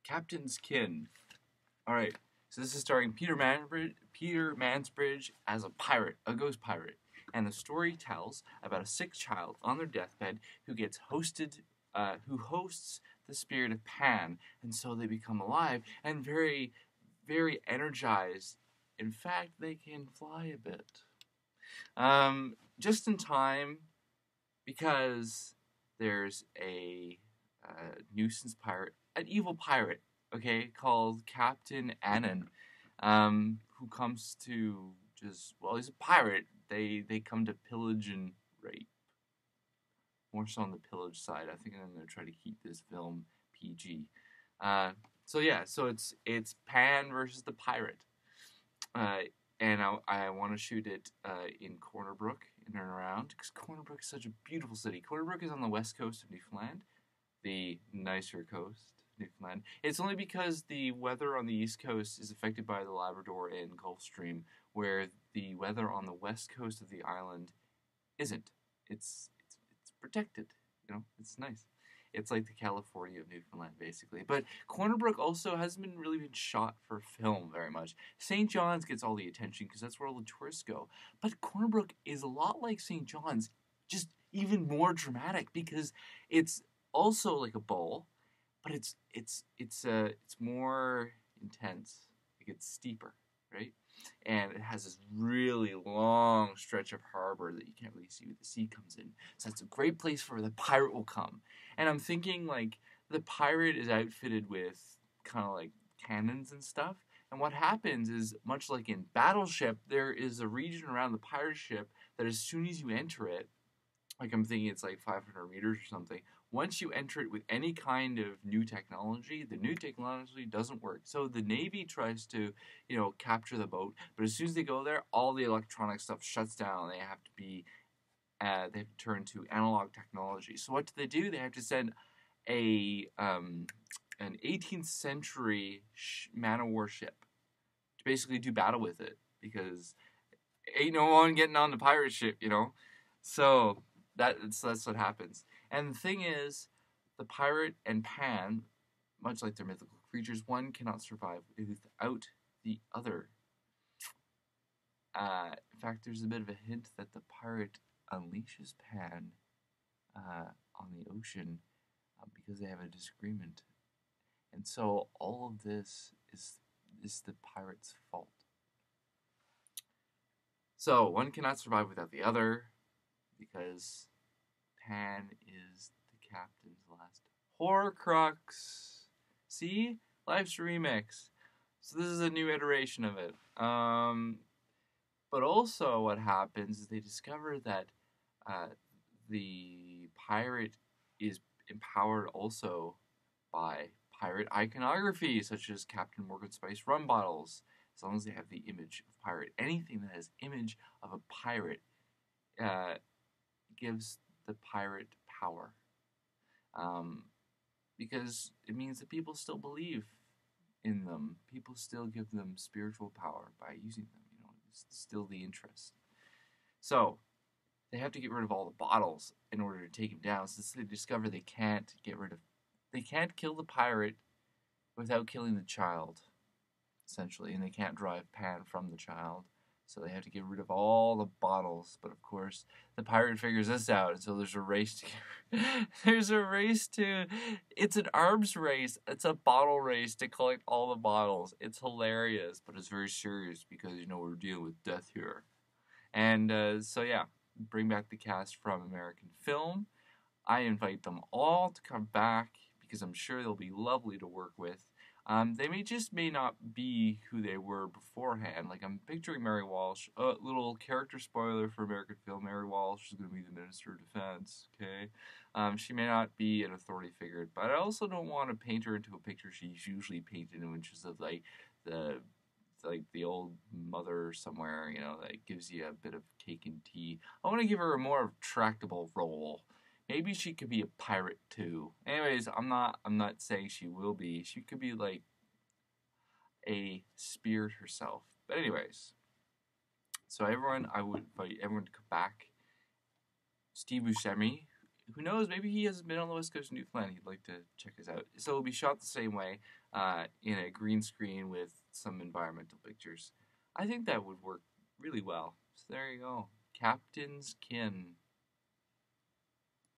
Captain's Kin. All right, so this is starring Peter Mansbridge as a pirate, a ghost pirate, and the story tells about a sick child on their deathbed who hosts the spirit of Pan, and so they become alive and very, very energized. In fact, they can fly a bit. Just in time, because there's a nuisance pirate, an evil pirate, okay, called Captain Annan, who comes to he's a pirate. They come to pillage and rape. More so on the pillage side. I think I'm going to try to keep this film PG. So it's Pan versus the pirate. And I want to shoot it in Corner Brook, in and around, because Corner Brook is such a beautiful city. Corner Brook is on the west coast of Newfoundland, the nicer coast, Newfoundland. It's only because the weather on the east coast is affected by the Labrador and Gulf Stream, where the weather on the west coast of the island isn't. It's protected. It's nice. It's like the California of Newfoundland, basically. But Corner Brook also hasn't really been shot for film very much. St. John's gets all the attention because that's where all the tourists go. But Corner Brook is a lot like St. John's, just even more dramatic because it's also like a bowl, but it's more intense. It gets steeper, right? And it has this really long stretch of harbor that you can't really see where the sea comes in. So it's a great place where the pirate will come. And I'm thinking, like, the pirate is outfitted with kind of like cannons and stuff. And what happens is, much like in Battleship, there is a region around the pirate ship that as soon as you enter it, like I'm thinking it's like 500 meters or something, once you enter it with any kind of new technology, the new technology doesn't work. So the Navy tries to, capture the boat, but as soon as they go there, all the electronic stuff shuts down. They have to turn to analog technology. So what do? They have to send an 18th century man of war ship to basically do battle with it, because ain't no one getting on the pirate ship, So that's what happens. And the thing is, the pirate and Pan, much like their mythical creatures, one cannot survive without the other. In fact, there's a bit of a hint that the pirate unleashes Pan on the ocean because they have a disagreement. And so all of this is the pirate's fault. So one cannot survive without the other because Pan is the captain's last Horcrux. See? Life's remix. So this is a new iteration of it. But also what happens is they discover that the pirate is empowered also by pirate iconography, such as Captain Morgan Spice rum bottles. As long as they have the image of pirate. Anything that has image of a pirate gives the pirate power. Because it means that people still believe in them. People still give them spiritual power by using them. It's still the interest. So they have to get rid of all the bottles in order to take him down. Since they discover they can't kill the pirate without killing the child, essentially, and they can't drive Pan from the child. So they have to get rid of all the bottles. But of course, the pirate figures this out, and so there's a race to it's an arms race. It's a bottle race to collect all the bottles. It's hilarious, but it's very serious because we're dealing with death here. And bring back the cast from American film. I invite them all to come back because I'm sure they'll be lovely to work with. They may not be who they were beforehand. Like, I'm picturing Mary Walsh. Little character spoiler for American film: Mary Walsh is going to be the Minister of Defense. Okay, she may not be an authority figure, but I also don't want to paint her into a picture she's usually painted in, which is of like the old mother somewhere. That gives you a bit of cake and tea. I want to give her a more tractable role. Maybe she could be a pirate too. Anyways, I'm not saying she will be. She could be like a spirit herself. But anyways, so I would invite everyone to come back. Steve Buscemi who knows? Maybe he hasn't been on the west coast of Newfoundland. He'd like to check us out. So it'll be shot the same way, in a green screen with some environmental pictures. I think that would work really well. So there you go, Captain's Kin.